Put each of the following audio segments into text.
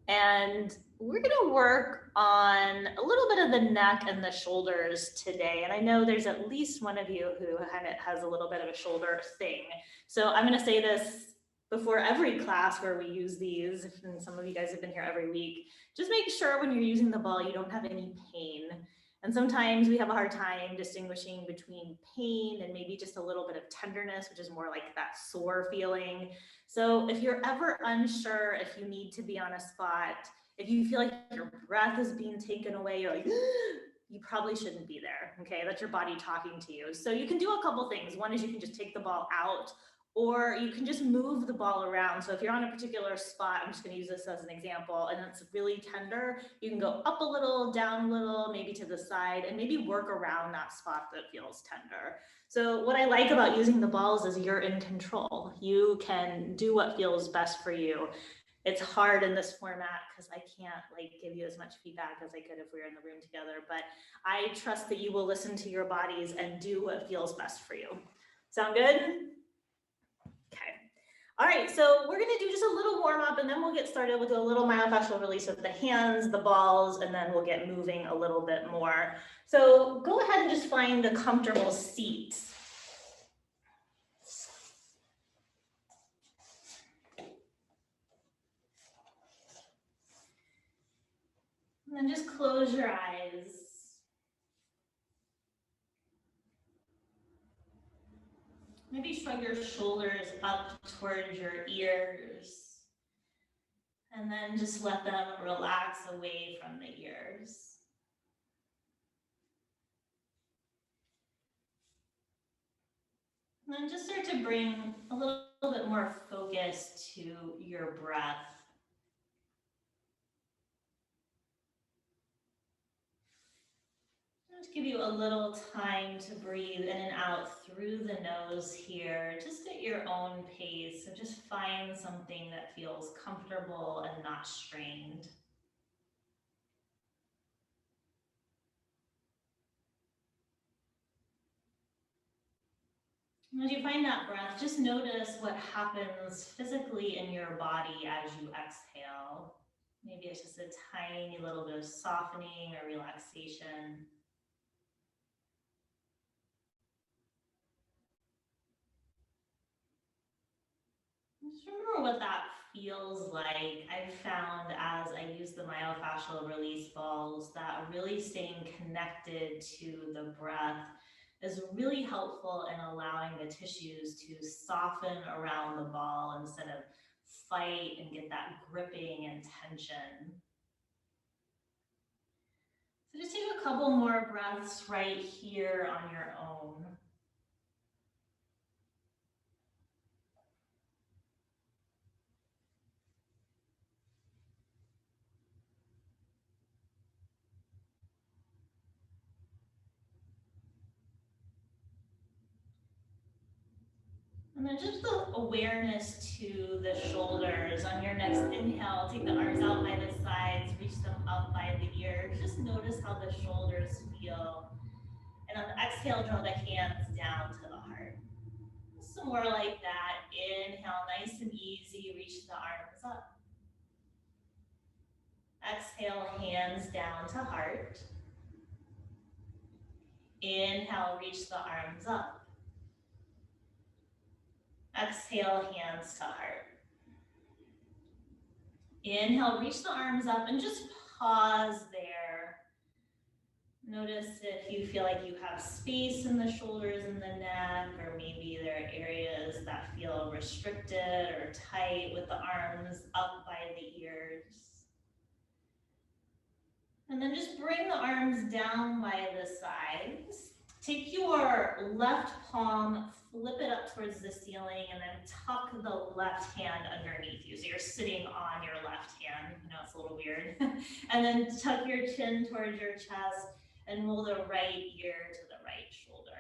And we're gonna work on a little bit of the neck and the shoulders today. And I know there's at least one of you who kind of has a little bit of a shoulder thing. So I'm gonna say this before every class where we use these, and some of you guys have been here every week, just make sure when you're using the ball, you don't have any pain. And sometimes we have a hard time distinguishing between pain and maybe just a little bit of tenderness, which is more like that sore feeling. So if you're ever unsure if you need to be on a spot, if you feel like your breath is being taken away, you're like, you probably shouldn't be there, okay? That's your body talking to you. So you can do a couple things. One is you can just take the ball out, or you can just move the ball around. So if you're on a particular spot, I'm just gonna use this as an example, and it's really tender, you can go up a little, down a little, maybe to the side, and maybe work around that spot that feels tender. So what I like about using the balls is you're in control. You can do what feels best for you. It's hard in this format because I can't like give you as much feedback as I could if we were in the room together, but I trust that you will listen to your bodies and do what feels best for you. Sound good? Okay. All right, so we're gonna do just a little warm up and then we'll get started. We'll do a little myofascial release with the hands, the balls, and then we'll get moving a little bit more. So go ahead and just find a comfortable seat. And then just close your eyes. Maybe shrug your shoulders up towards your ears. And then just let them relax away from the ears. And then just start to bring a little bit more focus to your breath. Just give you a little time to breathe in and out through the nose here, just at your own pace. So just find something that feels comfortable and not strained. As you find that breath, just notice what happens physically in your body as you exhale. Maybe it's just a tiny little bit of softening or relaxation. Just remember what that feels like. I've found as I use the myofascial release balls that really staying connected to the breath is really helpful in allowing the tissues to soften around the ball instead of fight and get that gripping and tension. So just take a couple more breaths right here on your own. And then just the awareness to the shoulders. On your next inhale, take the arms out by the sides, reach them up by the ears. Just notice how the shoulders feel. And on the exhale, draw the hands down to the heart. Some more like that. Inhale, nice and easy, reach the arms up. Exhale, hands down to heart. Inhale, reach the arms up. Exhale, hands to heart. Inhale, reach the arms up and just pause there. Notice if you feel like you have space in the shoulders and the neck, or maybe there are areas that feel restricted or tight with the arms up by the ears. And then just bring the arms down by the sides. Take your left palm, flip it up towards the ceiling, and then tuck the left hand underneath you. So you're sitting on your left hand. I know it's a little weird. And then tuck your chin towards your chest and roll the right ear to the right shoulder.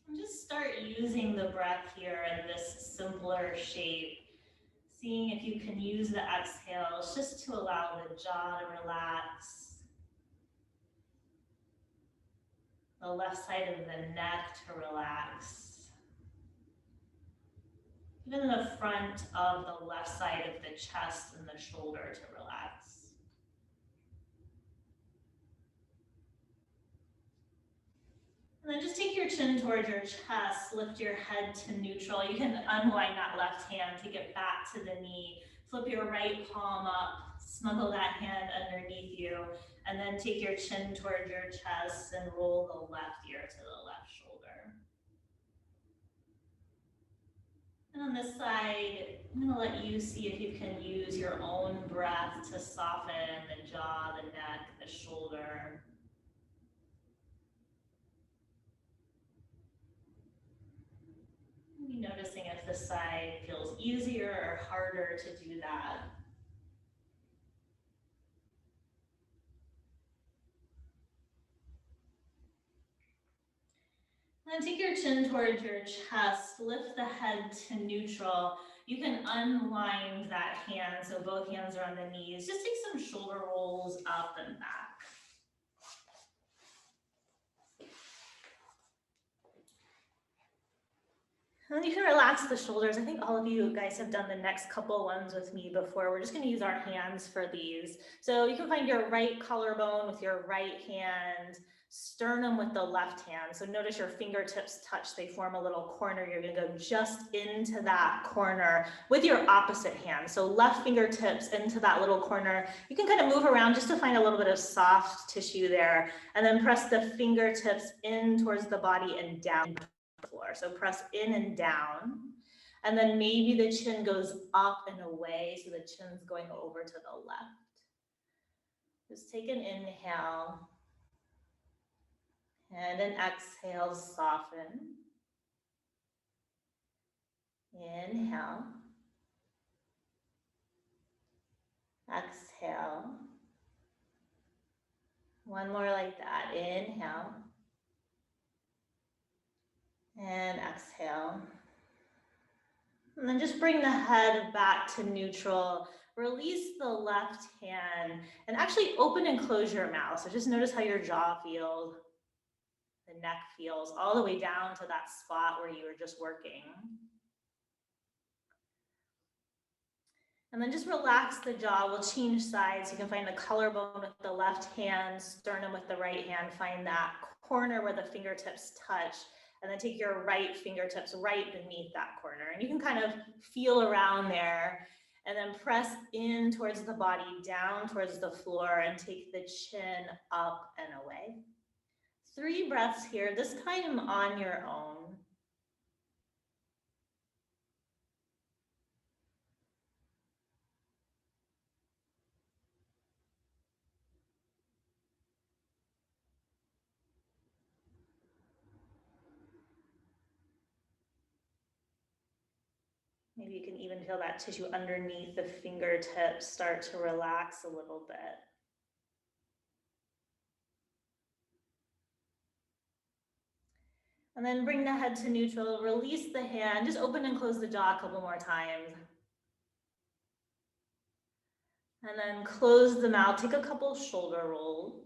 And just start using the breath here in this simpler shape. Seeing if you can use the exhales just to allow the jaw to relax, the left side of the neck to relax. even the front of the left side of the chest and the shoulder to relax. And then just take your chin towards your chest, lift your head to neutral. You can unwind that left hand, take it back to the knee, flip your right palm up, snuggle that hand underneath you, and then take your chin towards your chest and roll the left ear to the left shoulder. And on this side, I'm gonna let you see if you can use your own breath to soften the jaw, the neck, the shoulder. Be noticing if this side feels easier or harder to do that. And then take your chin towards your chest, lift the head to neutral. You can unwind that hand so both hands are on the knees. Just take some shoulder rolls up and back. And then you can relax the shoulders. I think all of you guys have done the next couple ones with me before. We're just going to use our hands for these. So you can find your right collarbone with your right hand, sternum with the left hand. So notice your fingertips touch, they form a little corner. You're going to go just into that corner with your opposite hand. So left fingertips into that little corner. You can kind of move around just to find a little bit of soft tissue there, and then press the fingertips in towards the body and down the floor. So press in and down. And then maybe the chin goes up and away, so the chin's going over to the left. Just take an inhale. And an exhale, soften. Inhale. Exhale. One more like that. Inhale. And exhale. And then just bring the head back to neutral. Release the left hand and actually open and close your mouth. So just notice how your jaw feels, the neck feels, all the way down to that spot where you were just working. And then just relax the jaw. We'll change sides. You can find the collarbone with the left hand, sternum with the right hand. Find that corner where the fingertips touch. And then take your right fingertips right beneath that corner. And you can kind of feel around there. And then press in towards the body, down towards the floor, and take the chin up and away. 3 breaths here, this time on your own. Maybe you can even feel that tissue underneath the fingertips start to relax a little bit. And then bring the head to neutral, release the hand, just open and close the jaw a couple more times. And then close the mouth, take a couple shoulder rolls.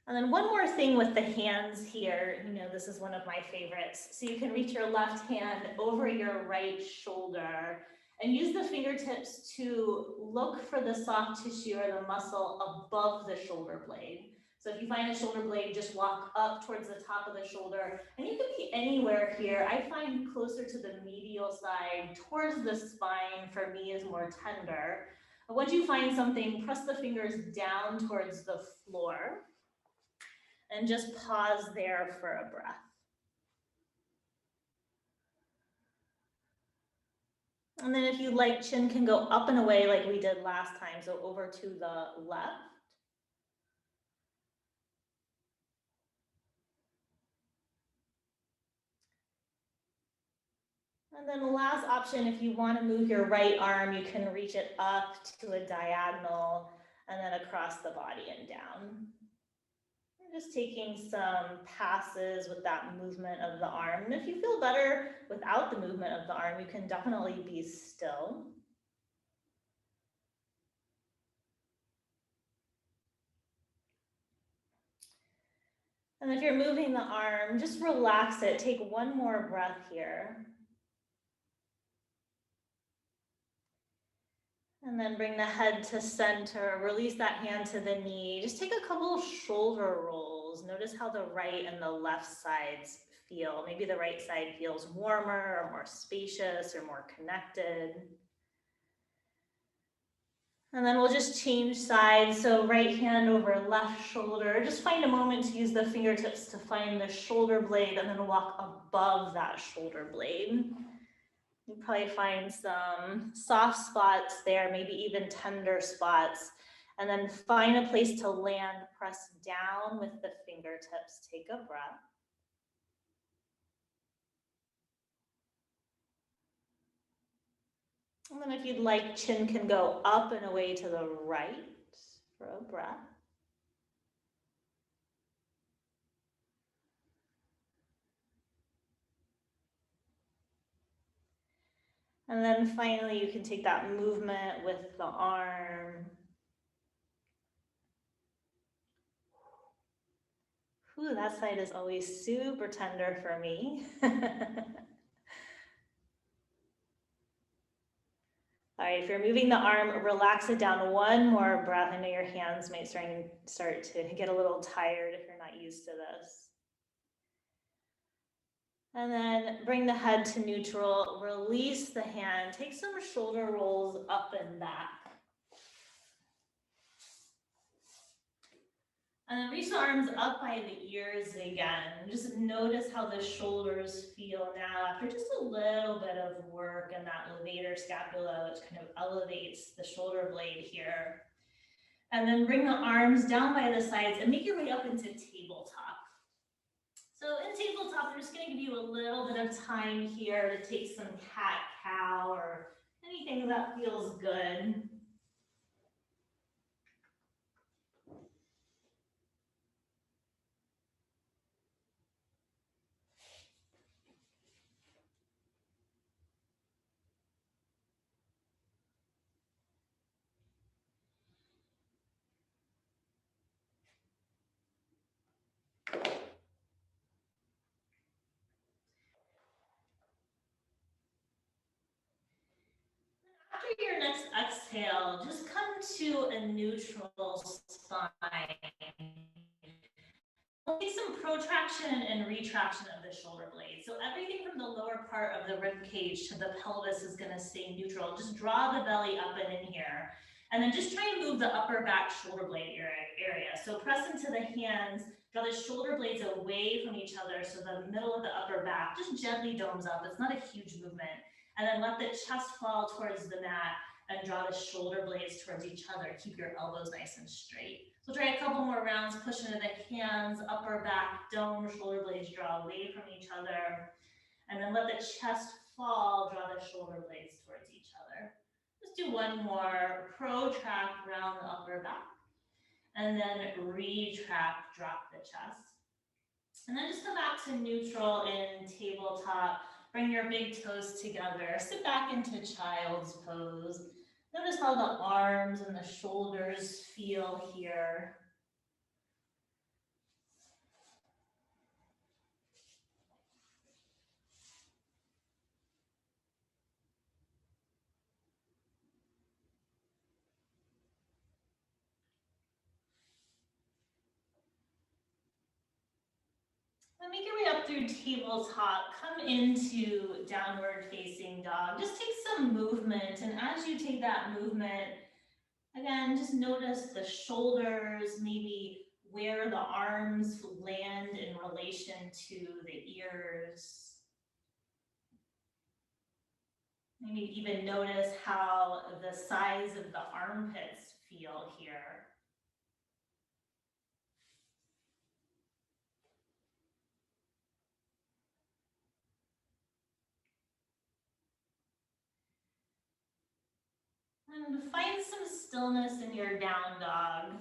And then one more thing with the hands here, you know, this is one of my favorites. So you can reach your left hand over your right shoulder and use the fingertips to look for the soft tissue or the muscle above the shoulder blade. So if you find a shoulder blade, just walk up towards the top of the shoulder, and you can be anywhere here. I find closer to the medial side, towards the spine, for me is more tender. But once you find something, press the fingers down towards the floor. And just pause there for a breath. And then if you like, chin can go up and away like we did last time, so over to the left. And then the last option, if you want to move your right arm, you can reach it up to a diagonal and then across the body and down. Just taking some passes with that movement of the arm. And if you feel better without the movement of the arm, you can definitely be still. And if you're moving the arm, just relax it. Take one more breath here. And then bring the head to center, release that hand to the knee. Just take a couple of shoulder rolls. Notice how the right and the left sides feel. Maybe the right side feels warmer or more spacious or more connected. And then we'll just change sides. So right hand over left shoulder. Just find a moment to use the fingertips to find the shoulder blade and then walk above that shoulder blade. You probably find some soft spots there, maybe even tender spots. And then find a place to land, press down with the fingertips. Take a breath. And then if you'd like, chin can go up and away to the right for a breath. And then finally, you can take that movement with the arm. Ooh, that side is always super tender for me. All right, if you're moving the arm, relax it down one more breath. I know your hands might start to get a little tired if you're not used to this. And then bring the head to neutral, release the hand, take some shoulder rolls up and back. And then reach the arms up by the ears again. Just notice how the shoulders feel now after just a little bit of work in that levator scapula, which kind of elevates the shoulder blade here. And then bring the arms down by the sides and make your way up into tabletop. So in tabletop, I'm just going to give you a little bit of time here to take some cat-cow or anything that feels good. After your next exhale, just come to a neutral spine. We'll take some protraction and retraction of the shoulder blade. So everything from the lower part of the rib cage to the pelvis is going to stay neutral. Just draw the belly up and in here. And then just try and move the upper back shoulder blade area. So press into the hands, draw the shoulder blades away from each other so the middle of the upper back just gently domes up. It's not a huge movement. And then let the chest fall towards the mat and draw the shoulder blades towards each other. Keep your elbows nice and straight. So try a couple more rounds, push into the hands, upper back, dome, shoulder blades draw away from each other. And then let the chest fall, draw the shoulder blades towards each other. Let's do one more, protract round the upper back. And then retract, drop the chest. And then just come back to neutral in tabletop. Bring your big toes together. Sit back into child's pose. Notice how the arms and the shoulders feel here. And make your way up through tabletop. Come into downward facing dog. Just take some movement. And as you take that movement, again, just notice the shoulders, maybe where the arms land in relation to the ears. Maybe even notice how the size of the armpits feel here. And find some stillness in your down dog.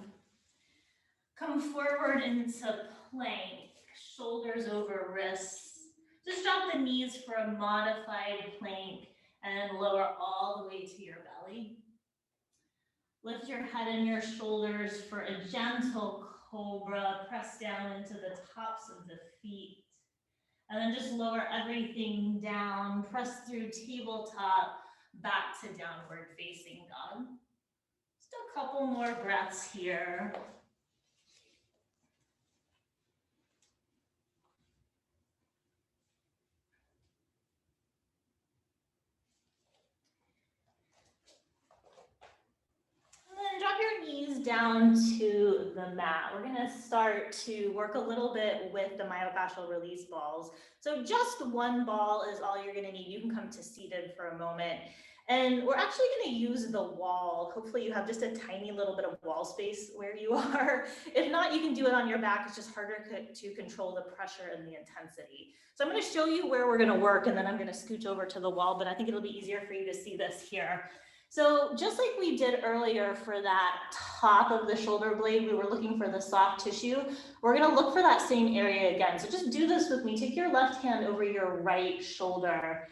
Come forward into plank, shoulders over wrists. Just drop the knees for a modified plank and lower all the way to your belly. Lift your head and your shoulders for a gentle cobra. Press down into the tops of the feet. And then just lower everything down. Press through tabletop. back to downward facing dog. Just a couple more breaths here. And then drop your knees down to the mat. We're gonna start to work a little bit with the myofascial release balls. So just one ball is all you're gonna need. You can come to seated for a moment. And we're actually gonna use the wall. Hopefully you have just a tiny little bit of wall space where you are. If not, you can do it on your back. It's just harder to control the pressure and the intensity. So I'm gonna show you where we're gonna work and then I'm gonna scooch over to the wall, but I think it'll be easier for you to see this here. So just like we did earlier for that top of the shoulder blade, we were looking for the soft tissue. We're gonna look for that same area again. So just do this with me. Take your left hand over your right shoulder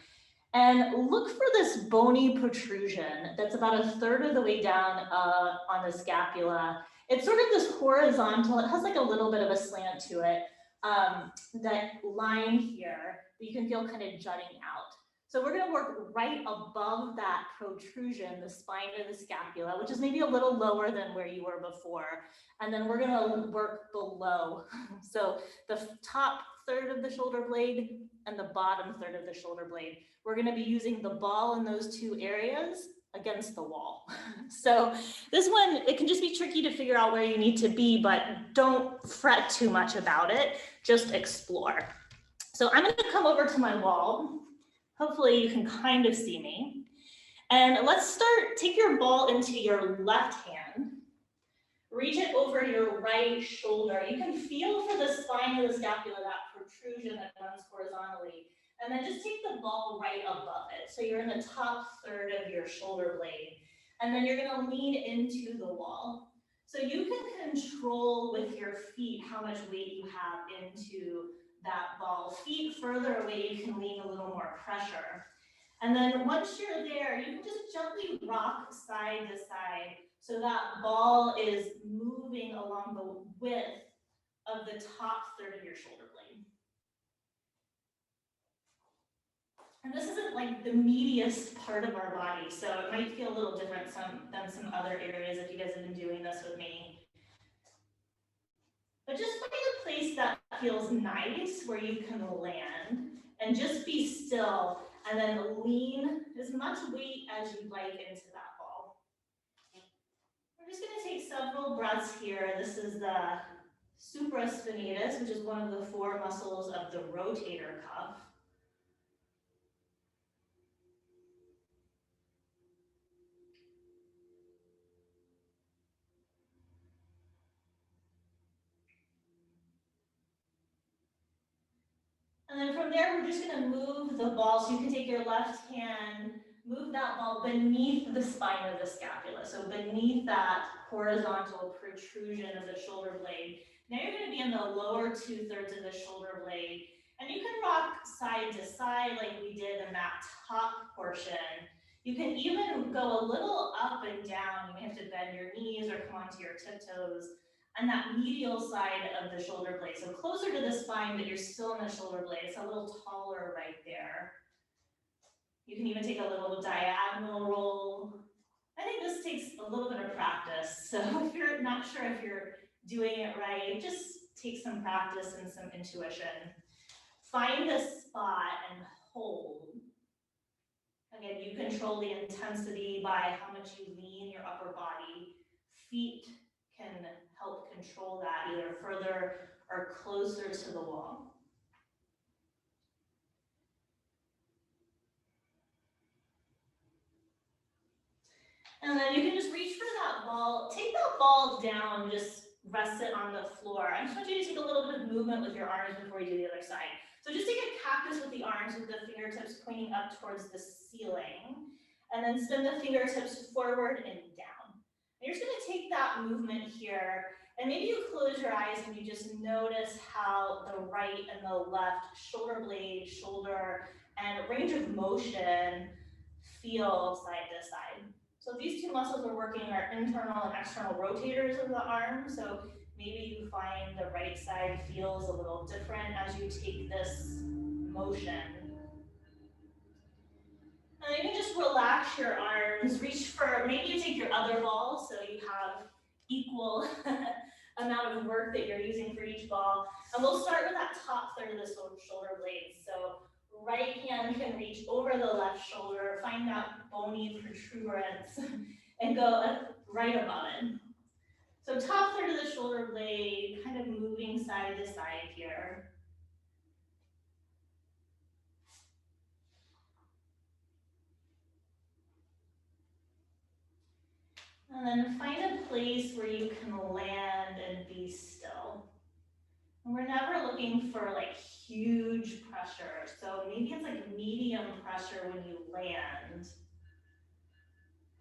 and look for this bony protrusion that's about a third of the way down on the scapula. It's sort of this horizontal, it has like a little bit of a slant to it, that line here that you can feel kind of jutting out. So we're gonna work right above that protrusion, the spine of the scapula, which is maybe a little lower than where you were before. And then we're gonna work below. So the top third of the shoulder blade and the bottom third of the shoulder blade. We're gonna be using the ball in those two areas against the wall. So this one, it can just be tricky to figure out where you need to be, but don't fret too much about it, just explore. So I'm gonna come over to my wall. Hopefully you can kind of see me. And let's start, take your ball into your left hand, reach it over your right shoulder. You can feel for the spine of the scapula, that protrusion that runs horizontally. And then just take the ball right above it. So you're in the top third of your shoulder blade. And then you're gonna lean into the wall. So you can control with your feet how much weight you have into that ball. Feet further away, you can lean a little more pressure. And then once you're there, you can just gently rock side to side so that ball is moving along the width of the top third of your shoulder blade. And this isn't like the meatiest part of our body, so it might feel a little different than some other areas if you guys have been doing this with me. But just find a place that feels nice where you can land and just be still and then lean as much weight as you'd like into that ball. We're just going to take several breaths here. This is the supraspinatus, which is one of the 4 muscles of the rotator cuff. And then from there, we're just going to move the ball. So you can take your left hand, move that ball beneath the spine of the scapula. So beneath that horizontal protrusion of the shoulder blade. Now you're going to be in the lower 2/3 of the shoulder blade. And you can rock side to side like we did in that top portion. You can even go a little up and down. You may have to bend your knees or come onto your tiptoes. And that medial side of the shoulder blade. So closer to the spine, but you're still in the shoulder blade. It's a little taller right there. You can even take a little diagonal roll. I think this takes a little bit of practice. So if you're not sure if you're doing it right, just take some practice and some intuition. Find a spot and hold. Again, you control the intensity by how much you lean your upper body. Feet can help control that either further or closer to the wall. And then you can just reach for that ball. Take that ball down, just rest it on the floor. I just want you to take a little bit of movement with your arms before you do the other side. So just take a cactus with the arms with the fingertips pointing up towards the ceiling. And then spin the fingertips forward and down. And you're just going to take that movement here. And maybe you close your eyes and you just notice how the right and the left shoulder blade, shoulder, and range of motion feel side to side. So these 2 muscles we're working are internal and external rotators of the arm. So maybe you find the right side feels a little different as you take this motion. And you can just relax arms, reach for, maybe you take your other ball so you have equal amount of work that you're using for each ball. And we'll start with that top third of the shoulder blades. So right hand can reach over the left shoulder, find that bony protuberance, and go right above it. So top third of the shoulder blade, kind of moving side to side here. And then find a place where you can land and be still. And we're never looking for like huge pressure. So maybe it's like medium pressure when you land.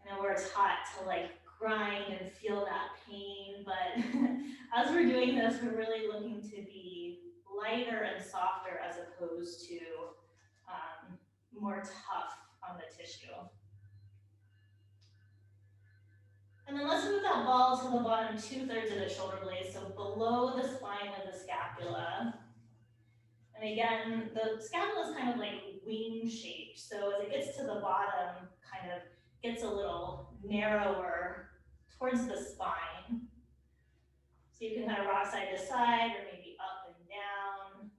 I know where it's hot to like grind and feel that pain, but as we're doing this, we're really looking to be lighter and softer as opposed to more tough on the tissue. And then let's move that ball to the bottom 2/3 of the shoulder blade, so below the spine of the scapula. And again, the scapula is kind of like wing shaped, so as it gets to the bottom, kind of gets a little narrower towards the spine. So you can kind of rock side to side or maybe up and down.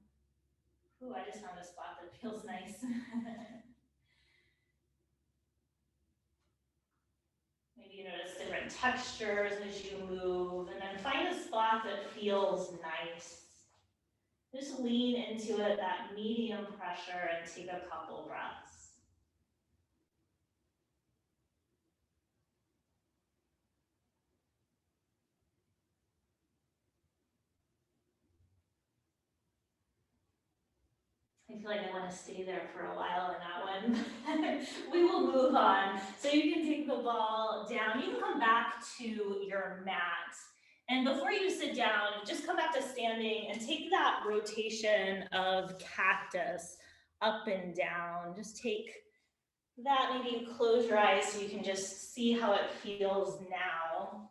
Ooh, I just found a spot that feels nice. Maybe you notice different textures as you move, and then find a spot that feels nice. Just lean into it, that medium pressure, and take a couple breaths. I feel like I want to stay there for a while in that one. We will move on. So you can take the ball down. You can come back to your mat. And before you sit down, just come back to standing and take that rotation of cactus up and down. Just take that, maybe close your eyes so you can just see how it feels now.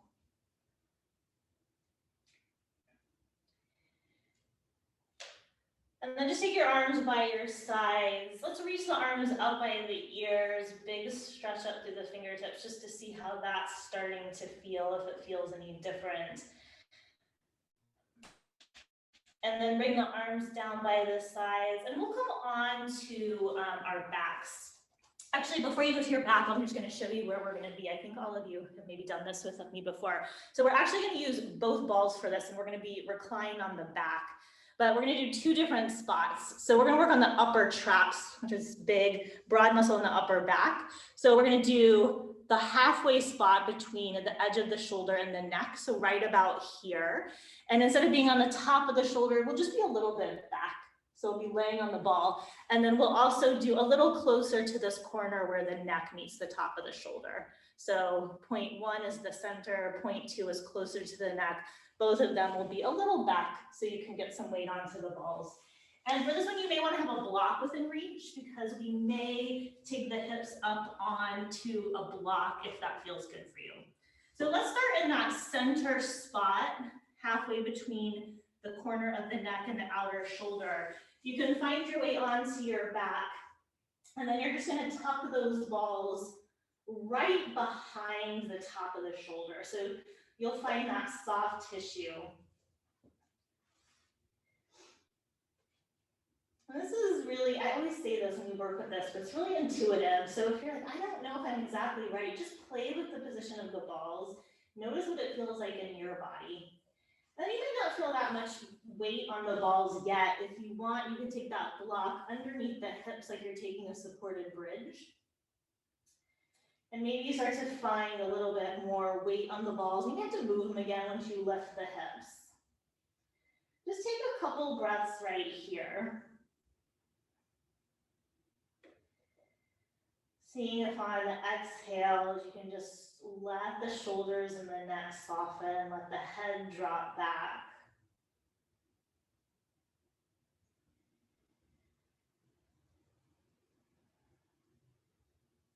And then just take your arms by your sides. Let's reach the arms up by the ears, big stretch up through the fingertips just to see how that's starting to feel, if it feels any different. And then bring the arms down by the sides, and we'll come on to our backs. Actually, before you go to your back, I'm just going to show you where we're going to be. I think all of you have maybe done this with me before. So we're actually going to use both balls for this, and we're going to be reclined on the back. But we're going to do two different spots. So we're going to work on the upper traps, which is big, broad muscle in the upper back. So we're going to do the halfway spot between the edge of the shoulder and the neck, so right about here. And instead of being on the top of the shoulder, we'll just be a little bit back. So we'll be laying on the ball. And then we'll also do a little closer to this corner where the neck meets the top of the shoulder. So point 1 is the center, point 2 is closer to the neck. Both of them will be a little back so you can get some weight onto the balls. And for this one, you may want to have a block within reach because we may take the hips up onto a block if that feels good for you. So let's start in that center spot, halfway between the corner of the neck and the outer shoulder. You can find your way onto your back, and then you're just going to tuck those balls right behind the top of the shoulder. So you'll find that soft tissue. And this is really, I always say this when we work with this, but it's really intuitive. So if you're like, I don't know if I'm exactly right, just play with the position of the balls. Notice what it feels like in your body. And you may not feel that much weight on the balls yet. If you want, you can take that block underneath the hips like you're taking a supported bridge. And maybe you start to find a little bit more weight on the balls. You may have to move them again once you lift the hips. Just take a couple breaths right here. Seeing if on the exhales, you can just let the shoulders and the neck soften, let the head drop back.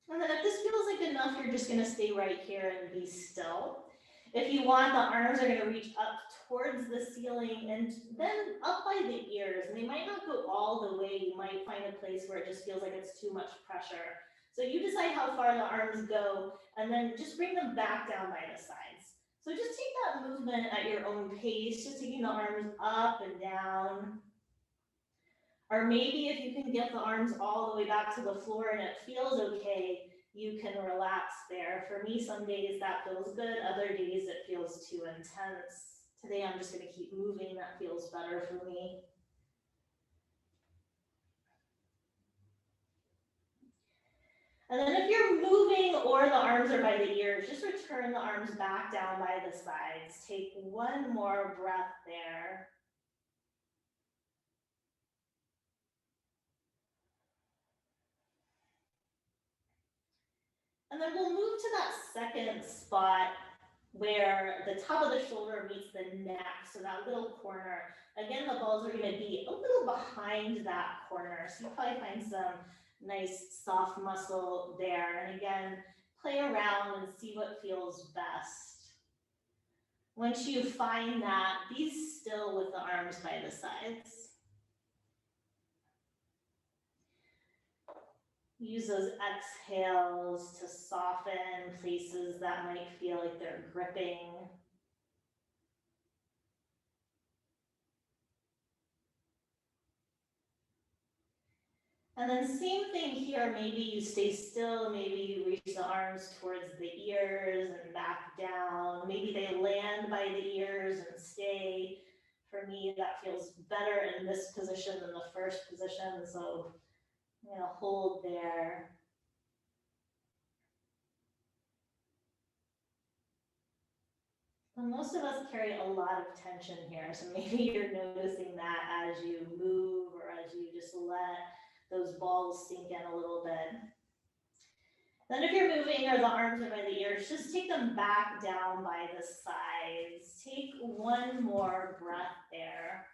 And then if this feels like enough, you're just going to stay right here and be still. If you want, the arms are going to reach up towards the ceiling and then up by the ears. And they might not go all the way. You might find a place where it just feels like it's too much pressure. So you decide how far the arms go, and then just bring them back down by the sides. So just take that movement at your own pace, just taking the arms up and down. Or maybe if you can get the arms all the way back to the floor and it feels okay, you can relax there. For me, some days that feels good, other days it feels too intense. Today I'm just gonna keep moving, that feels better for me. And then if you're moving or the arms are by the ears, just return the arms back down by the sides. Take one more breath there. And then we'll move to that second spot where the top of the shoulder meets the neck, so that little corner. Again, the balls are going to be a little behind that corner, so you'll probably find some nice soft muscle there. And again, play around and see what feels best. Once you find that, be still with the arms by the sides. Use those exhales to soften places that might feel like they're gripping. And then same thing here, maybe you stay still, maybe you reach the arms towards the ears and back down. Maybe they land by the ears and stay. For me, that feels better in this position than the first position, so I'm gonna hold there. And most of us carry a lot of tension here, so maybe you're noticing that as you move or as you just let those balls sink in a little bit. Then if you're moving or the arms are by the ears, just take them back down by the sides. Take one more breath there.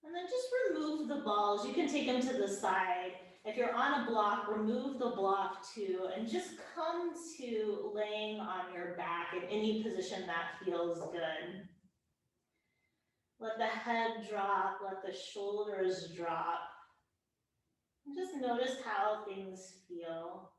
And then just remove the balls. You can take them to the side. If you're on a block, remove the block too, and just come to laying on your back in any position that feels good. Let the head drop, let the shoulders drop. And just notice how things feel.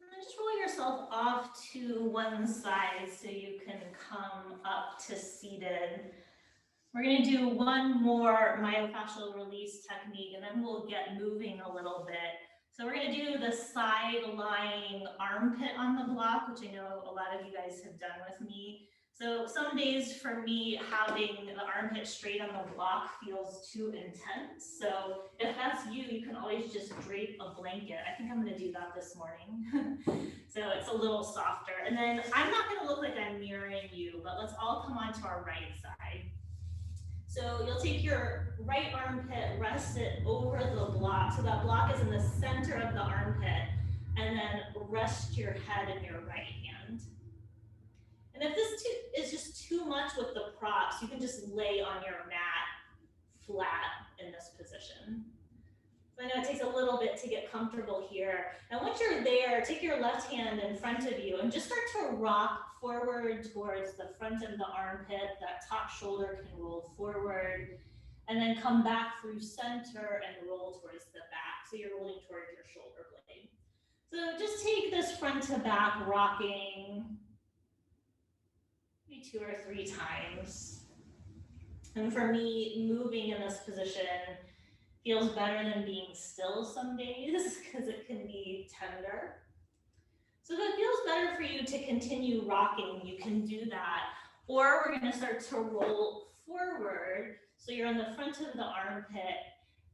And then just roll yourself off to one side so you can come up to seated. We're going to do one more myofascial release technique, and then we'll get moving a little bit. So we're going to do the side lying armpit on the block, which I know a lot of you guys have done with me. So some days for me, having the armpit straight on the block feels too intense. So if that's you, you can always just drape a blanket. I think I'm going to do that this morning. So it's a little softer. And then I'm not going to look like I'm mirroring you, but let's all come onto our right side. So you'll take your right armpit, rest it over the block. So that block is in the center of the armpit, and then rest your head in your right hand. And if this is just too much with the props, you can just lay on your mat flat in this position. So I know it takes a little bit to get comfortable here. And once you're there, take your left hand in front of you and just start to rock forward towards the front of the armpit. That top shoulder can roll forward, and then come back through center and roll towards the back. So you're rolling towards your shoulder blade. So just take this front to back rocking maybe 2 or 3 times. And for me, moving in this position feels better than being still some days because it can be tender. So if it feels better for you to continue rocking, you can do that. Or we're going to start to roll forward. So you're on the front of the armpit.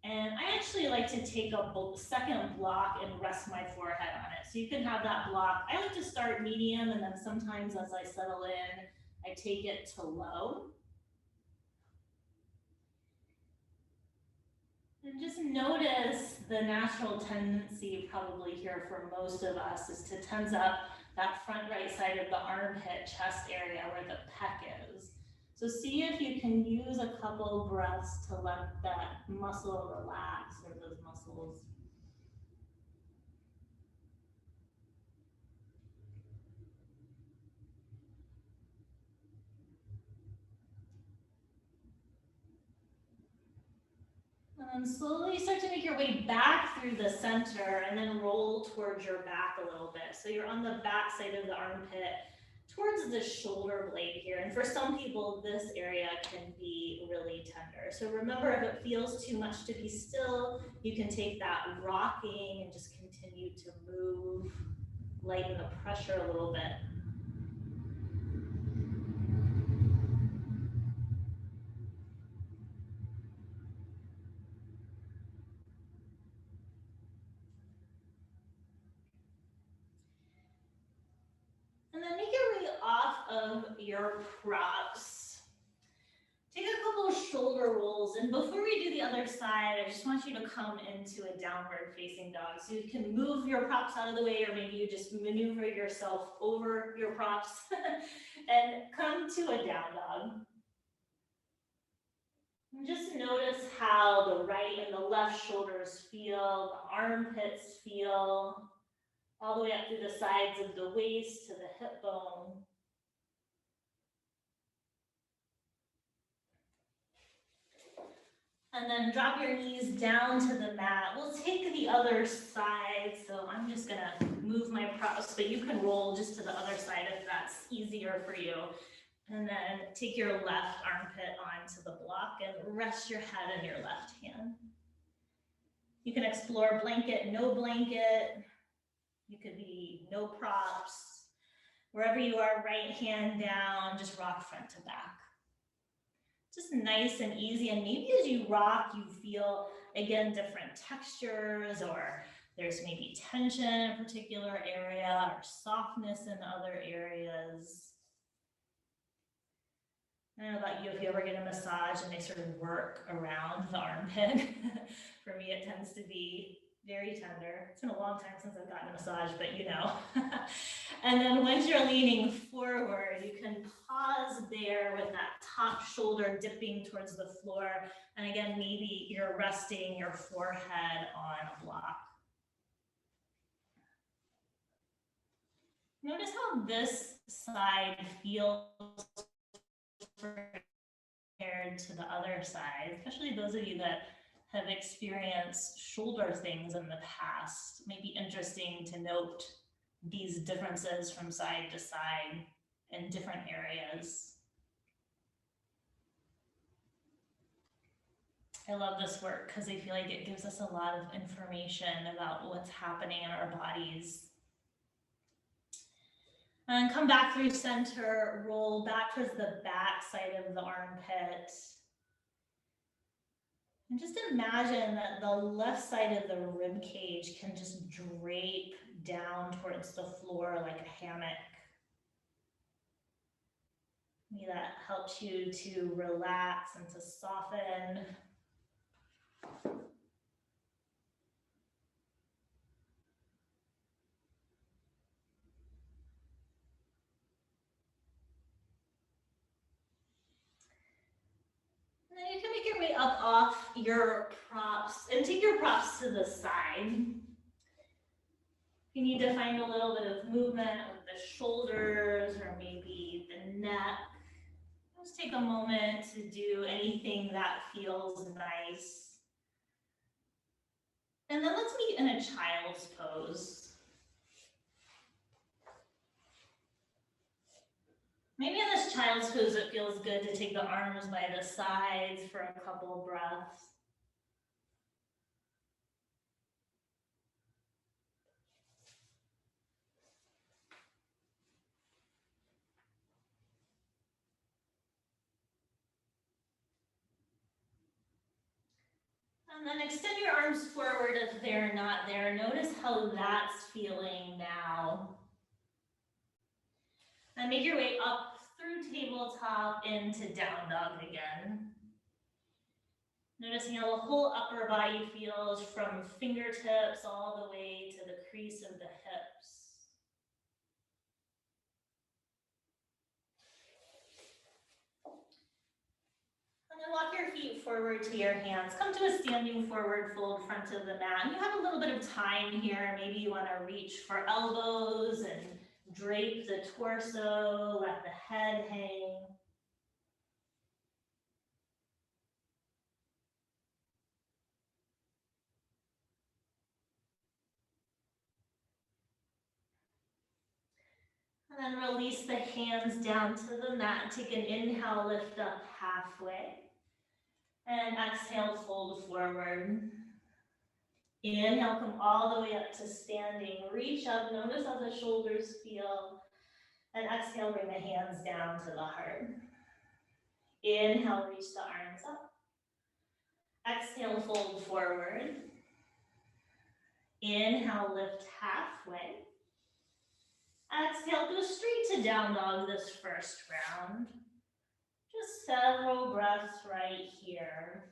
And I actually like to take a second block and rest my forehead on it. So you can have that block. I like to start medium, and then sometimes as I settle in, I take it to low. And just notice the natural tendency probably here for most of us is to tense up that front right side of the armpit chest area where the pec is. So see if you can use a couple breaths to let that muscle relax or those muscles. And then slowly start to make your way back through the center and then roll towards your back a little bit. So you're on the back side of the armpit towards the shoulder blade here. And for some people, this area can be really tender. So remember, if it feels too much to be still, you can take that rocking and just continue to move, lighten the pressure a little bit. And then make your way off of your props. Take a couple of shoulder rolls, and before we do the other side, I just want you to come into a downward facing dog. So you can move your props out of the way, or maybe you just maneuver yourself over your props and come to a down dog. And just notice how the right and the left shoulders feel, the armpits feel, all the way up through the sides of the waist to the hip bone. And then drop your knees down to the mat. We'll take the other side. So I'm just gonna move my props, but you can roll just to the other side if that's easier for you. And then take your left armpit onto the block and rest your head in your left hand. You can explore blanket, no blanket. You could be no props. Wherever you are, right hand down, just rock front to back. Just nice and easy. And maybe as you rock, you feel, again, different textures, or there's maybe tension in a particular area or softness in other areas. I don't know about you, if you ever get a massage and they sort of work around the armpit. For me, it tends to be very tender. It's been a long time since I've gotten a massage, but you know. And then once you're leaning forward, you can pause there with that top shoulder dipping towards the floor. And again, maybe you're resting your forehead on a block. Notice how this side feels compared to the other side, especially those of you that have experienced shoulder things in the past. It may be interesting to note these differences from side to side in different areas. I love this work because I feel like it gives us a lot of information about what's happening in our bodies. And come back through center, roll back towards the back side of the armpit. And just imagine that the left side of the rib cage can just drape down towards the floor like a hammock. Maybe that helps you to relax and to soften. And then you can make your way up off your props and take your props to the side. You need to find a little bit of movement with the shoulders or maybe the neck. Just take a moment to do anything that feels nice. And then let's meet in a child's pose. Maybe in this child's pose, it feels good to take the arms by the sides for a couple breaths. And then extend your arms forward if they're not there. Notice how that's feeling now. And make your way up through tabletop into down dog again. Noticing how the whole upper body feels from fingertips all the way to the crease of the hips. then walk your feet forward to your hands. Come to a standing forward fold front of the mat. And you have a little bit of time here. Maybe you want to reach for elbows and drape the torso, let the head hang. And then release the hands down to the mat. Take an inhale, lift up halfway. And exhale, fold forward. Inhale, come all the way up to standing. Reach up, notice how the shoulders feel. And exhale, bring the hands down to the heart. Inhale, reach the arms up. Exhale, fold forward. Inhale, lift halfway. Exhale, go straight to down dog this first round. Just several breaths right here.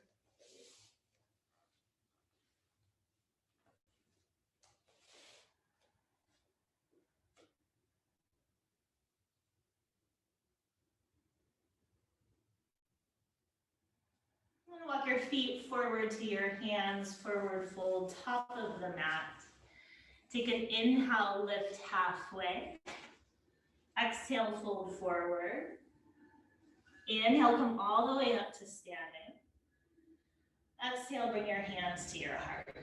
And walk your feet forward to your hands, forward fold, top of the mat. Take an inhale, lift halfway. Exhale, fold forward. Inhale, come all the way up to standing. Exhale, bring your hands to your heart.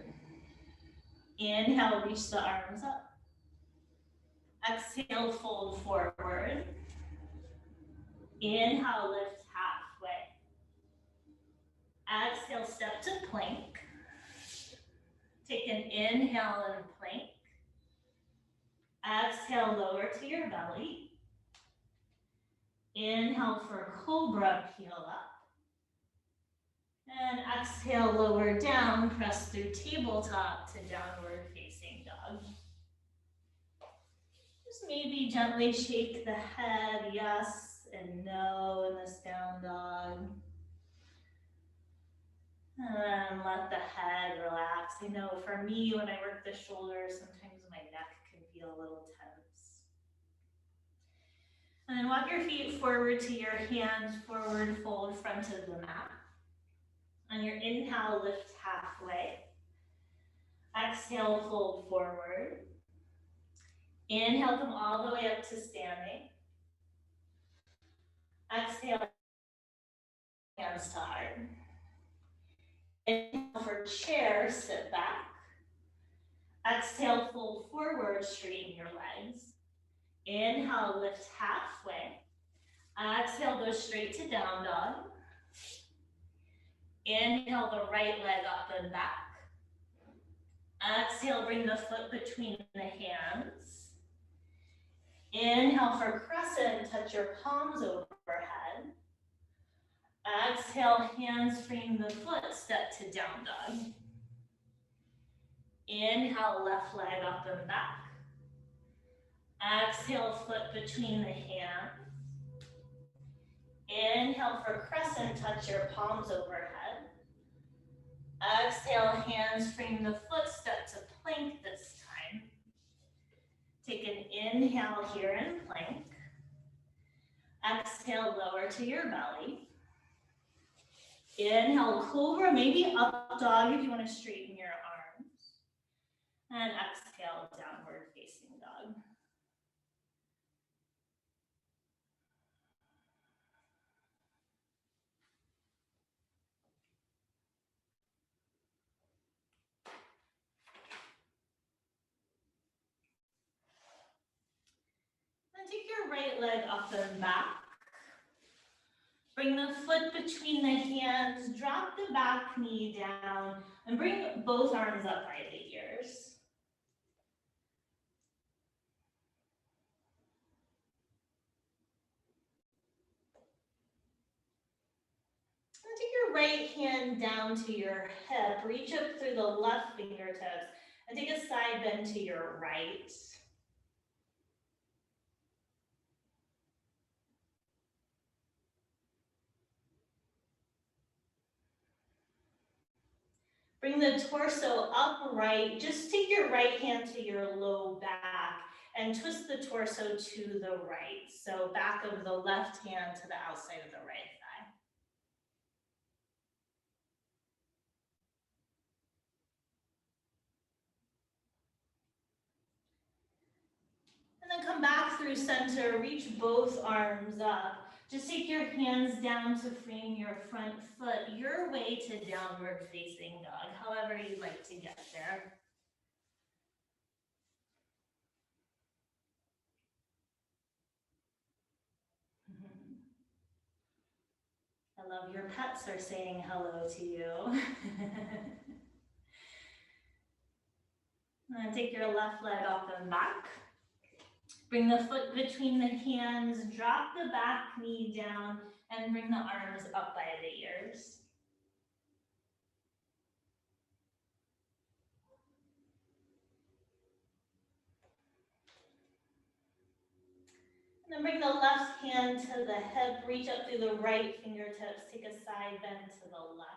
Inhale, reach the arms up. Exhale, fold forward. Inhale, lift halfway. Exhale, step to plank. Take an inhale and plank. Exhale, lower to your belly. Inhale for cobra, peel up. And exhale, lower down, press through tabletop to downward facing dog. Just maybe gently shake the head, yes and no in this down dog. And let the head relax. I know for me, when I work the shoulders, sometimes my neck can feel a little tense. And then walk your feet forward to your hands, forward fold front of the mat. On your inhale, lift halfway. Exhale, fold forward. Inhale, come all the way up to standing. Exhale, hands to heart. Inhale for chair, sit back. Exhale, fold forward, straighten your legs. Inhale, lift halfway. Exhale, go straight to down dog. Inhale the right leg up and back. Exhale, bring the foot between the hands. Inhale for crescent, touch your palms overhead. Exhale, hands frame the foot, step to down dog. Inhale, left leg up and back. Exhale, foot between the hands. Inhale for crescent, touch your palms overhead. Exhale, hands frame the foot, step to plank this time. Take an inhale here in plank. Exhale, lower to your belly. Inhale, cobra, maybe up dog if you want to straighten your arms. And exhale, downward facing dog. Then take your right leg up and back. Bring the foot between the hands, drop the back knee down, and bring both arms up by the ears. And take your right hand down to your hip, reach up through the left fingertips, and take a side bend to your right. Bring the torso upright. Just take your right hand to your low back and twist the torso to the right. So back of the left hand to the outside of the right thigh. Then come back through center, reach both arms up. Just take your hands down to frame your front foot, your way to downward facing dog, however you'd like to get there. I love your pets are saying hello to you. And take your left leg up and back. Bring the foot between the hands, drop the back knee down, and bring the arms up by the ears. And then bring the left hand to the hip, reach up through the right fingertips, take a side bend to the left.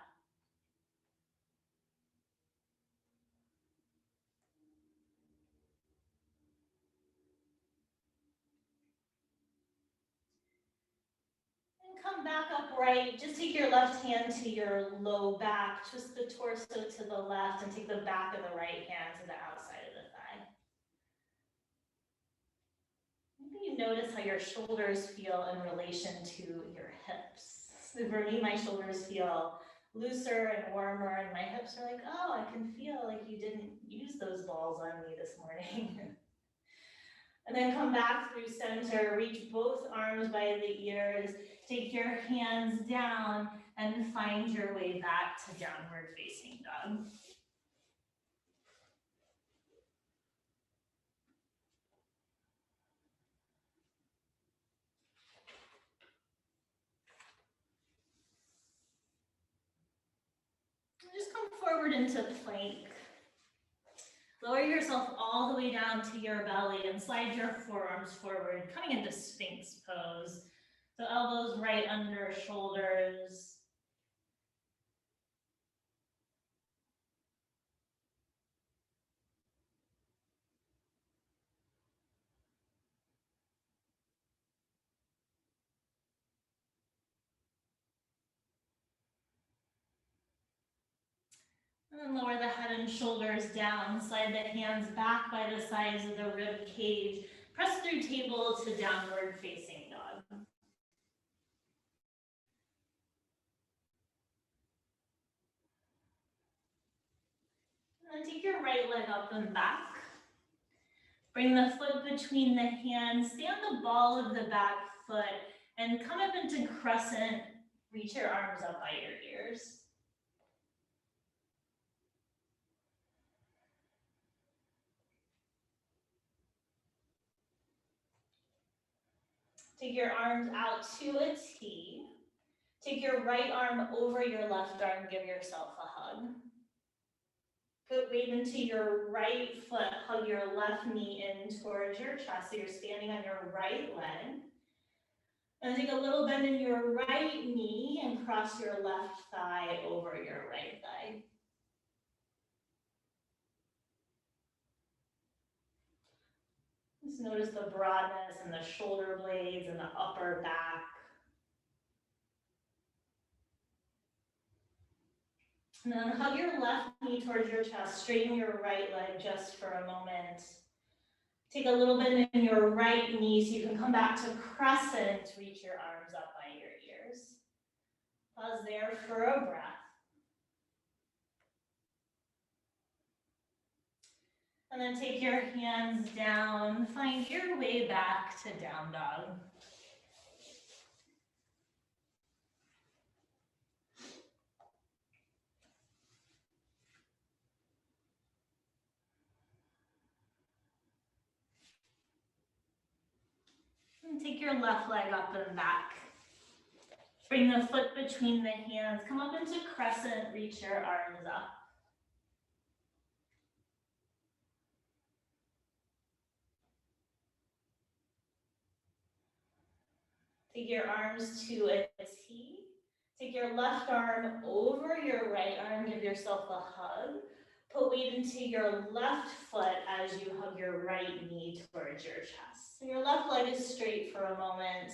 Come back upright, just take your left hand to your low back, twist the torso to the left, and take the back of the right hand to the outside of the thigh. Maybe you notice how your shoulders feel in relation to your hips. So for me, my shoulders feel looser and warmer, and my hips are like, oh, I can feel like you didn't use those balls on me this morning. And then come back through center, reach both arms by the ears, take your hands down and find your way back to downward facing dog. Just come forward into plank. Lower yourself all the way down to your belly and slide your forearms forward, coming into Sphinx pose. So elbows right under shoulders. And then lower the head and shoulders down, slide the hands back by the sides of the rib cage, press through table to downward facing dog. And then take your right leg up and back. Bring the foot between the hands, stay on the ball of the back foot, and come up into crescent, reach your arms up by your ears. Take your arms out to a T. Take your right arm over your left arm, give yourself a hug. Put weight into your right foot, hug your left knee in towards your chest, so you're standing on your right leg. And take a little bend in your right knee and cross your left thigh over your right thigh. Just notice the broadness and the shoulder blades and the upper back. And then hug your left knee towards your chest, straighten your right leg just for a moment. Take a little bit in your right knee so you can come back to crescent, reach your arms up by your ears. Pause there for a breath. And then take your hands down, find your way back to down dog. And take your left leg up and back. Bring the foot between the hands, come up into crescent, reach your arms up. Take your arms to a T. Take your left arm over your right arm, give yourself a hug. Put weight into your left foot as you hug your right knee towards your chest. So your left leg is straight for a moment.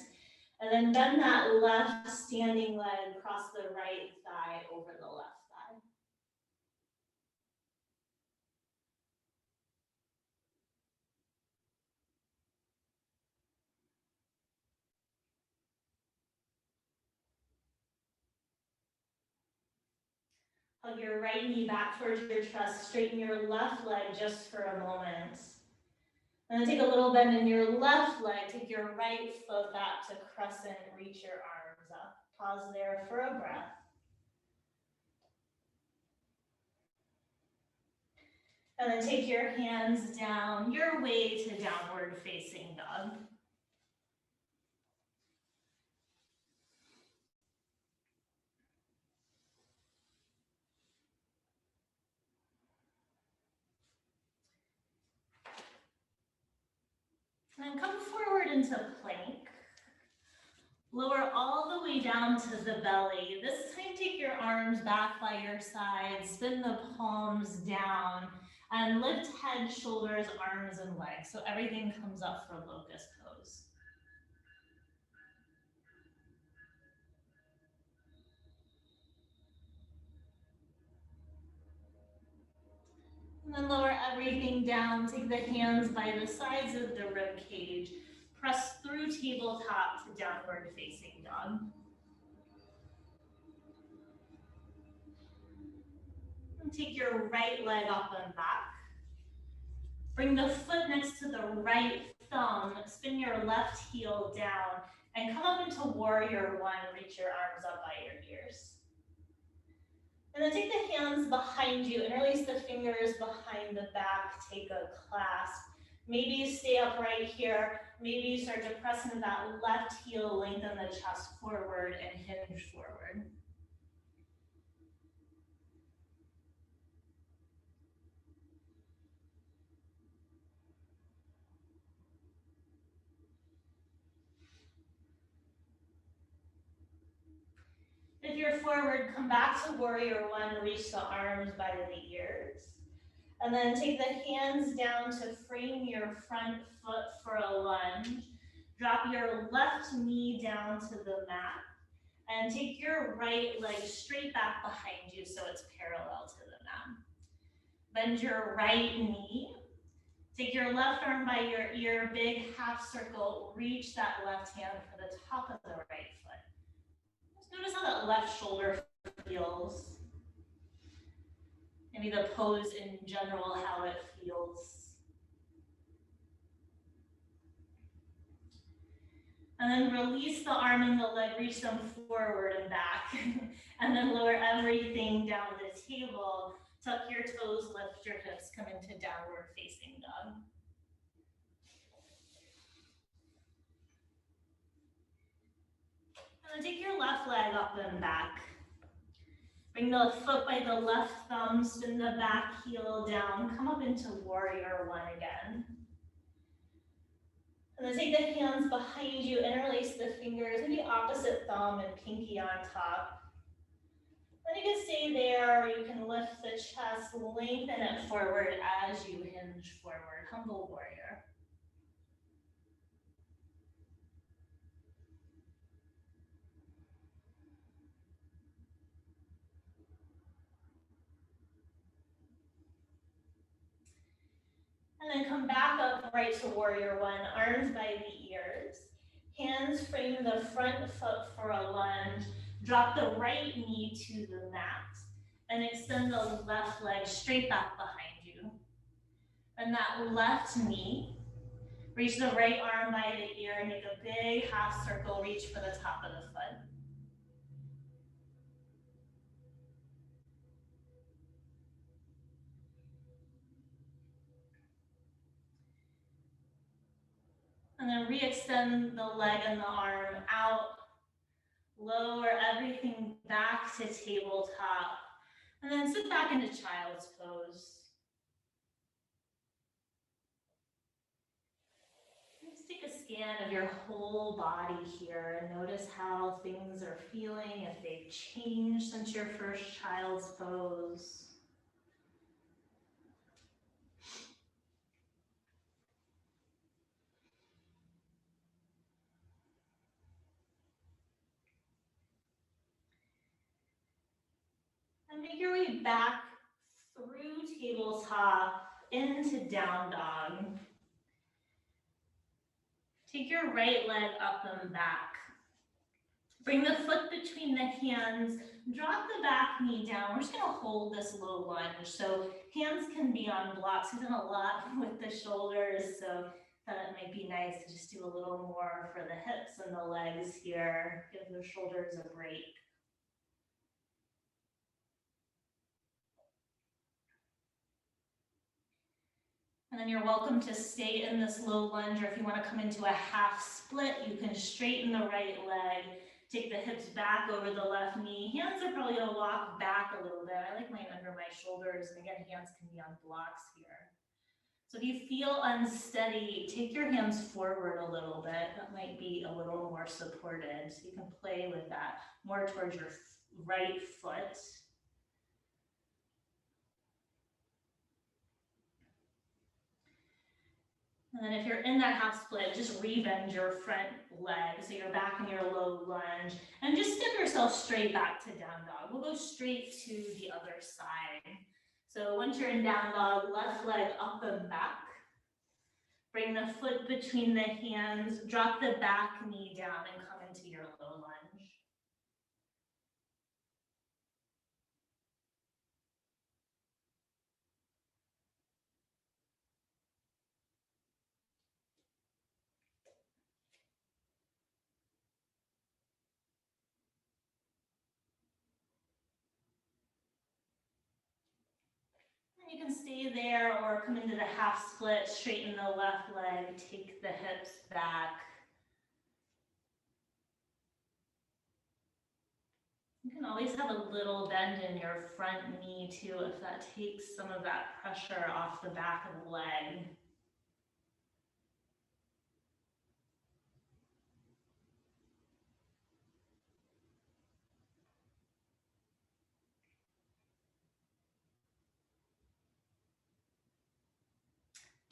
And then bend that left standing leg across the right thigh over the left thigh. Hug your right knee back towards your chest. Straighten your left leg just for a moment. And then take a little bend in your left leg. Take your right foot back to crescent. Reach your arms up. Pause there for a breath. And then take your hands down your way to downward facing dog. And then come forward into plank. Lower all the way down to the belly. This time take your arms back by your sides, spin the palms down, and lift head, shoulders, arms, and legs. So everything comes up for locust pose. And then lower everything down. Take the hands by the sides of the rib cage. Press through tabletop to downward facing dog. And take your right leg up and back. Bring the foot next to the right thumb. Spin your left heel down and come up into warrior one. Reach your arms up by your ears. And then take the hands behind you and release the fingers behind the back. Take a clasp. Maybe you stay upright here. Maybe you start to press into that left heel, lengthen the chest forward and hinge forward. If you're forward, come back to warrior one, reach the arms by the ears. And then take the hands down to frame your front foot for a lunge. Drop your left knee down to the mat. And take your right leg straight back behind you so it's parallel to the mat. Bend your right knee. Take your left arm by your ear, big half circle. Reach that left hand for the top of the right foot. Just notice how that left shoulder feels. Maybe the pose in general, how it feels. And then release the arm and the leg, reach them forward and back. And then lower everything down the table. Tuck your toes, lift your hips, come into downward facing dog. And then take your left leg up and back. Bring the foot by the left thumb, spin the back heel down, come up into warrior one again. And then take the hands behind you, interlace the fingers, maybe opposite thumb and pinky on top. Then you can stay there, or you can lift the chest, lengthen it forward as you hinge forward, humble warrior. And then come back up right to warrior one, arms by the ears. Hands frame the front foot for a lunge. Drop the right knee to the mat. And extend the left leg straight back behind you. Bend that left knee. Reach the right arm by the ear and make a big half circle. Reach for the top of the foot. And then re-extend the leg and the arm out. Lower everything back to tabletop. And then sit back into child's pose. Just take a scan of your whole body here and notice how things are feeling, if they've changed since your first child's pose. And make your way back through tabletop into down dog. Take your right leg up and back. Bring the foot between the hands, drop the back knee down. We're just gonna hold this low lunge. So hands can be on blocks. We've done a lot with the shoulders, so thought it might be nice to just do a little more for the hips and the legs here. Give the shoulders a break. And then you're welcome to stay in this low lunge, or if you want to come into a half split, you can straighten the right leg, take the hips back over the left knee. Hands are probably going to walk back a little bit. I like mine under my shoulders, and again, hands can be on blocks here. So if you feel unsteady, take your hands forward a little bit. That might be a little more supported. So you can play with that more towards your right foot. And then if you're in that half split, just rebend your front leg, so you're back in your low lunge, and just step yourself straight back to down dog. We'll go straight to the other side. So once you're in down dog, left leg up and back. Bring the foot between the hands, drop the back knee down and come into your low lunge. You can stay there or come into the half split, straighten the left leg, take the hips back. You can always have a little bend in your front knee too, if that takes some of that pressure off the back of the leg.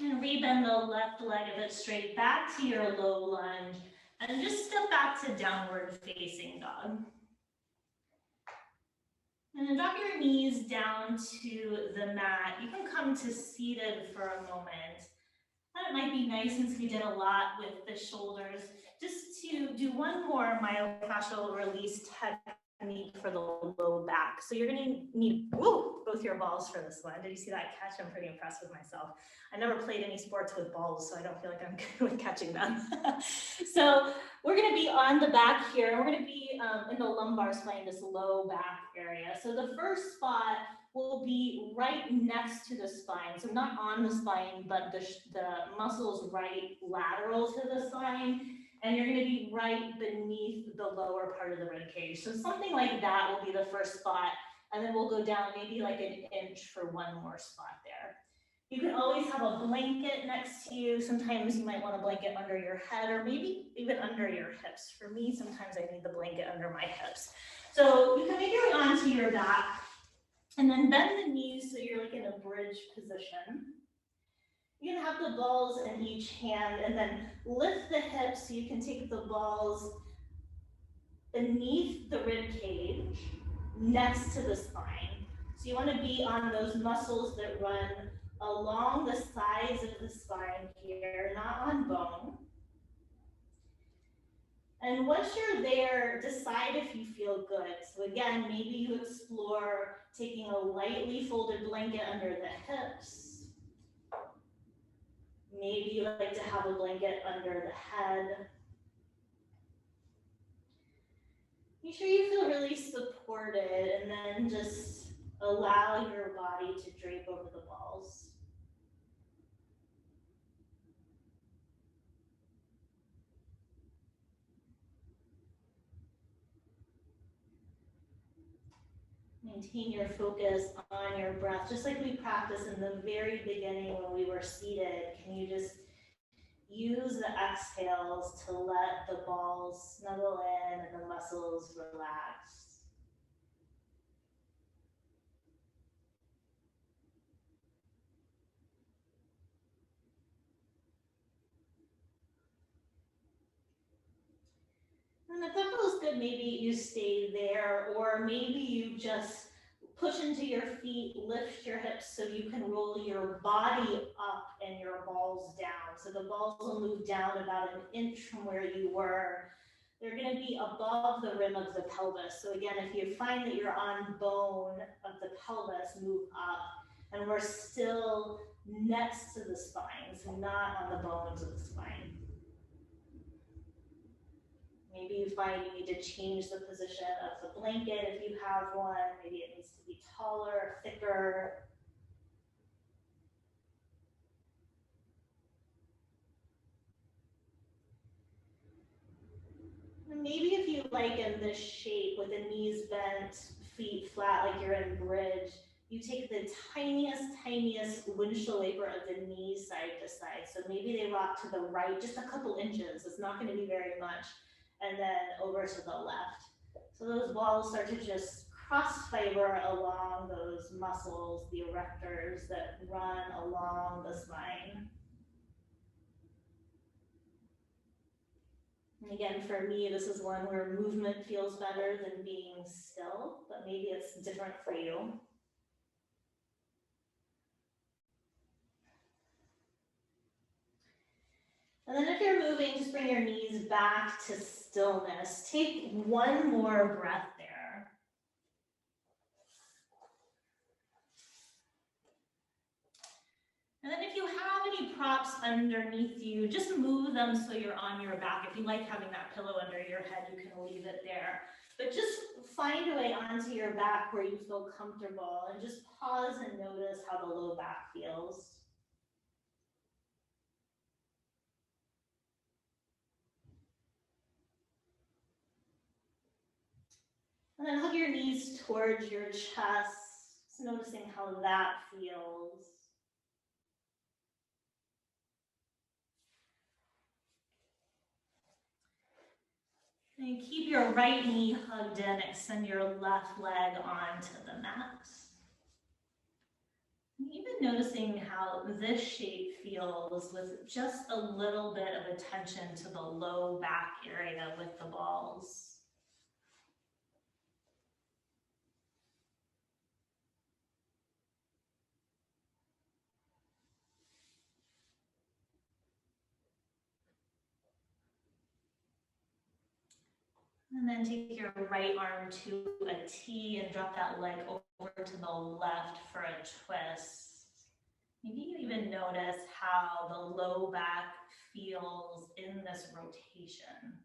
And rebend the left leg a bit straight back to your low lunge, and just step back to downward facing dog. And then drop your knees down to the mat. You can come to seated for a moment. That might be nice, since we did a lot with the shoulders, just to do one more myofascial release technique for the low back. So you're gonna need both your balls for this one. Did you see that catch? I'm pretty impressed with myself. I never played any sports with balls, so I don't feel like I'm good with catching them. So we're gonna be on the back here. We're gonna be in the lumbar spine, this low back area. So the first spot will be right next to the spine. So not on the spine, but the muscles right lateral to the spine. And you're gonna be right beneath the lower part of the rib cage. So something like that will be the first spot. And then we'll go down maybe like an inch for one more spot there. You can always have a blanket next to you. Sometimes you might want a blanket under your head, or maybe even under your hips. For me, sometimes I need the blanket under my hips. So you can make your way onto your back. And then bend the knees so you're like in a bridge position. You can have the balls in each hand, and then lift the hips so you can take the balls beneath the rib cage, next to the spine. So you want to be on those muscles that run along the sides of the spine here, not on bone. And once you're there, decide if you feel good. So again, maybe you explore taking a lightly folded blanket under the hips. Maybe you like to have a blanket under the head. Make sure you feel really supported, and then just allow your body to drape over the balls. Maintain your focus on your breath, just like we practiced in the very beginning when we were seated. Can you just use the exhales to let the balls snuggle in and the muscles relax? And if that feels good, maybe you stay there, or maybe you just push into your feet, lift your hips so you can roll your body up and your balls down. So the balls will move down about an inch from where you were. they're going to be above the rim of the pelvis. So again, if you find that you're on bone of the pelvis, move up, and we're still next to the spine, so not on the bones of the spine. Maybe you find you need to change the position of the blanket if you have one. Maybe it needs to be taller, thicker. Maybe if you like in this shape with the knees bent, feet flat like you're in bridge, you take the tiniest windshield wiper of the knees side to side. So maybe they rock to the right just a couple inches. It's not going to be very much. And then over to the left. So those balls start to just cross fiber along those muscles, the erectors that run along the spine. And again, for me, this is one where movement feels better than being still, but maybe it's different for you. And then if you're moving, just bring your knees back to stillness. Take one more breath there. And then if you have any props underneath you, just move them so you're on your back. If you like having that pillow under your head, you can leave it there. But just find a way onto your back where you feel comfortable and just pause and notice how the low back feels. And then hug your knees towards your chest, just noticing how that feels. And keep your right knee hugged in, extend your left leg onto the mat. And even noticing how this shape feels with just a little bit of attention to the low back area with the balls. And then take your right arm to a T and drop that leg over to the left for a twist. Maybe you even notice how the low back feels in this rotation.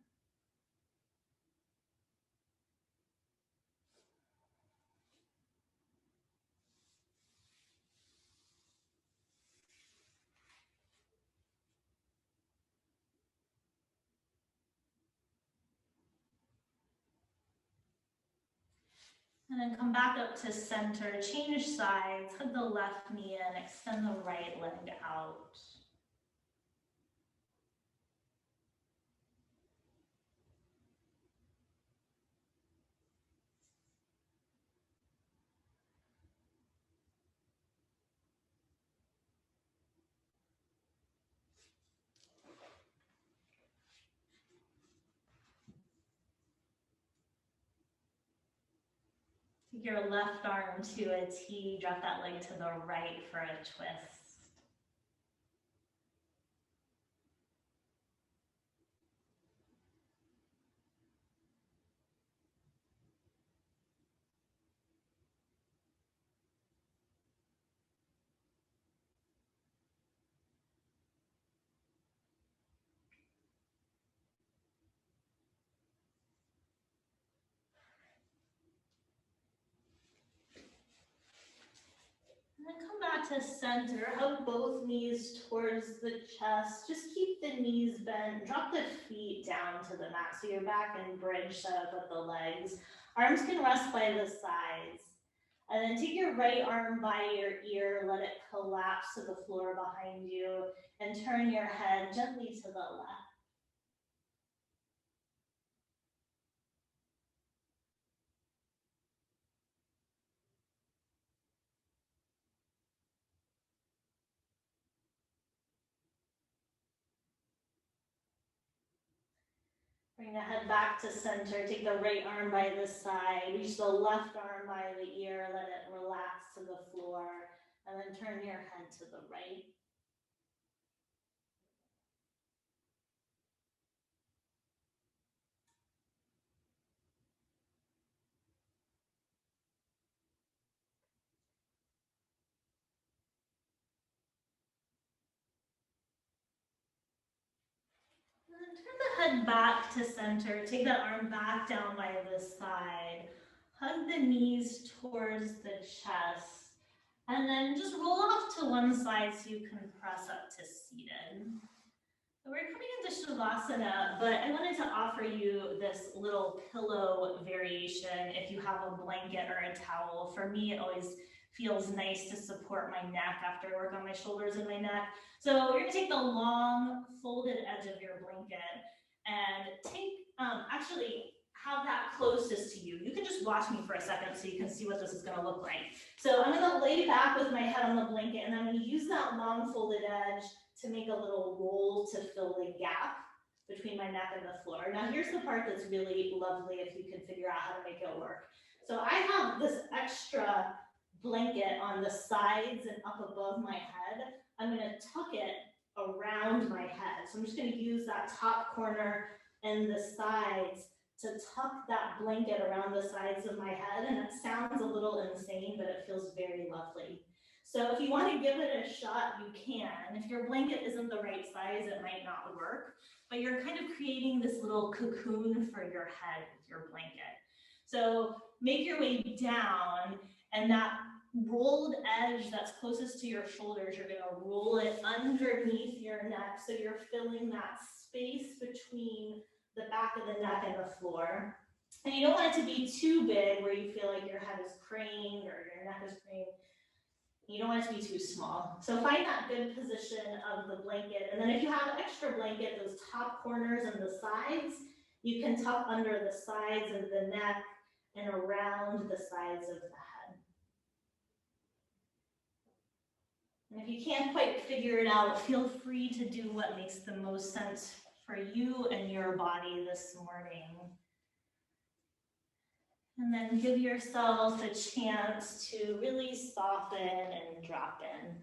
And then come back up to center, change sides, hug the left knee in, extend the right leg out. Take your left arm to a T, drop that leg to the right for a twist. And then come back to center, hug both knees towards the chest. Just keep the knees bent, drop the feet down to the mat. So you're back in bridge set up with the legs. Arms can rest by the sides. And then take your right arm by your ear, let it collapse to the floor behind you, and turn your head gently to the left. Bring the head back to center, take the right arm by the side, reach the left arm by the ear, let it relax to the floor, and then turn your head to the right. the head back to center. Take that arm back down by the side. Hug the knees towards the chest. And then just roll off to one side so you can press up to seated. So we're coming into Shavasana, but I wanted to offer you this little pillow variation if you have a blanket or a towel. For me, it always feels nice to support my neck after I work on my shoulders and my neck. So we're gonna take the long folded edge of your blanket and actually have that closest to you. You can just watch me for a second so you can see what this is gonna look like. So I'm gonna lay back with my head on the blanket and I'm gonna use that long folded edge to make a little roll to fill the gap between my neck and the floor. Now here's the part that's really lovely if you can figure out how to make it work. So I have this extra blanket on the sides and up above my head. I'm gonna tuck it around my head. So I'm just gonna use that top corner and the sides to tuck that blanket around the sides of my head. And it sounds a little insane, but it feels very lovely. So if you want to give it a shot, you can. If your blanket isn't the right size, it might not work, but you're kind of creating this little cocoon for your head with your blanket. So make your way down, and that rolled edge that's closest to your shoulders, you're going to roll it underneath your neck so you're filling that space between the back of the neck and the floor. And you don't want it to be too big where you feel like your head is craned or your neck is craned. You don't want it to be too small. So find that good position of the blanket. And then if you have an extra blanket, those top corners and the sides, you can tuck under the sides of the neck and around the sides of the head. And if you can't quite figure it out, feel free to do what makes the most sense for you and your body this morning. And then give yourself a chance to really soften and drop in.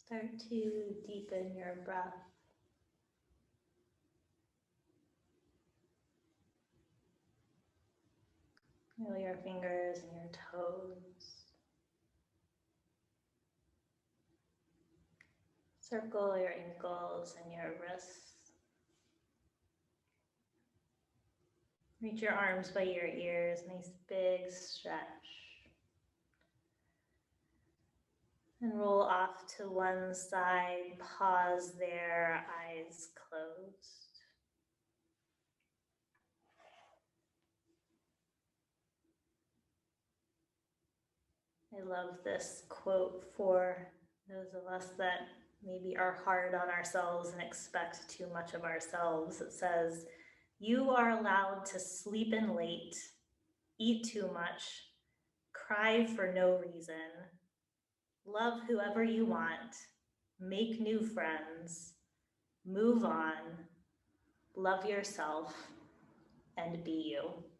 Start to deepen your breath. Feel your fingers and your toes. Circle your ankles and your wrists. Reach your arms by your ears, nice big stretch. And roll off to one side, pause there, eyes closed. I love this quote for those of us that maybe are hard on ourselves and expect too much of ourselves. It says, "You are allowed to sleep in late, eat too much, cry for no reason, love whoever you want, make new friends, move on, love yourself, and be you."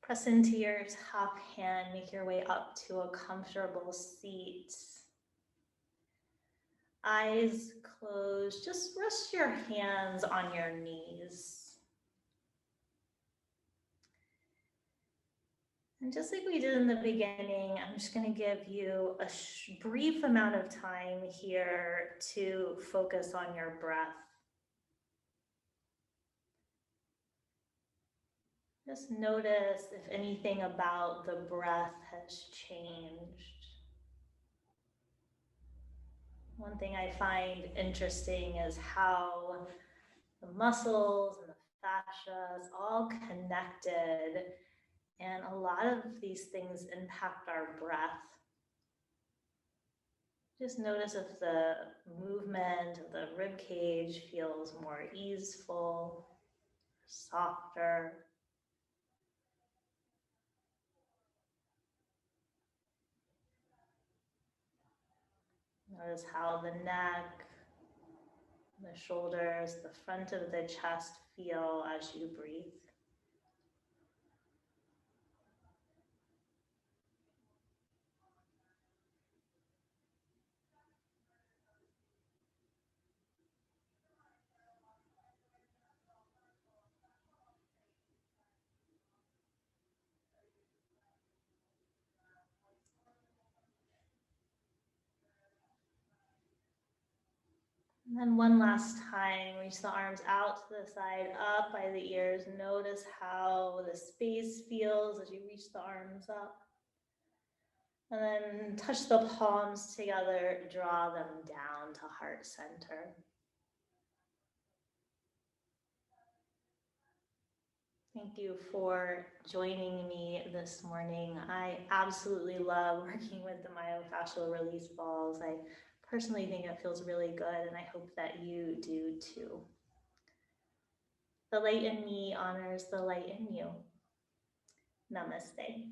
Press into your top hand, make your way up to a comfortable seat. Eyes closed, just rest your hands on your knees. And just like we did in the beginning, I'm just going to give you a brief amount of time here to focus on your breath. Just notice if anything about the breath has changed. One thing I find interesting is how the muscles and the fascia is all connected, and a lot of these things impact our breath. Just notice if the movement of the rib cage feels more easeful, softer. Notice how the neck, the shoulders, the front of the chest feel as you breathe. And then one last time, reach the arms out to the side, up by the ears. Notice how the space feels as you reach the arms up. And then touch the palms together, draw them down to heart center. Thank you for joining me this morning. I absolutely love working with the myofascial release balls. I personally think it feels really good, and I hope that you do too. The light in me honors the light in you. Namaste.